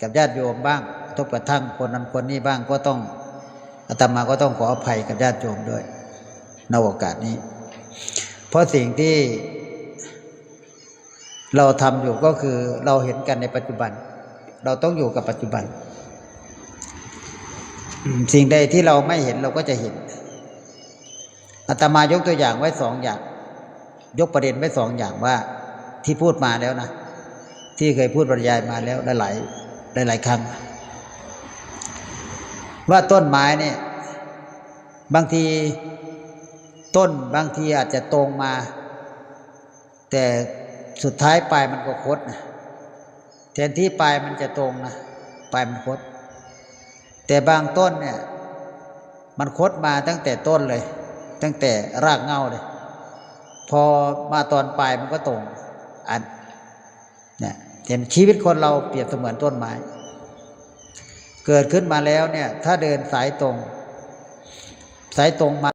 กับญาติโยมบ้างกระทบกระทั่งคนนั้นคนนี้บ้างก็ต้องอาตมาก็ต้องขออภัยกับญาติโยมด้วยในโอกาสนี้เพราะสิ่งที่เราทำอยู่ก็คือเราเห็นกันในปัจจุบันเราต้องอยู่กับปัจจุบันสิ่งใดที่เราไม่เห็นเราก็จะเห็นอาตมายกตัวอย่างไว้สองอย่างยกประเด็นไว้สองอย่างว่าที่พูดมาแล้วนะที่เคยพูดบรรยายมาแล้วหลายครั้งว่าต้นไม้เนี่ยบางทีต้นบางทีอาจจะตรงมาแต่สุดท้ายปลายมันก็คดนะแทนที่ปลายมันจะตรงนะปลายมันคดแต่บางต้นเนี่ยมันคดมาตั้งแต่ต้นเลยตั้งแต่รากเหง้าเลยพอมาตอนปลายมันก็ตรงเนี่ยเห็นชีวิตคนเราเปรียบเสมือนต้นไม้เกิดขึ้นมาแล้วเนี่ยถ้าเดินสายตรงมา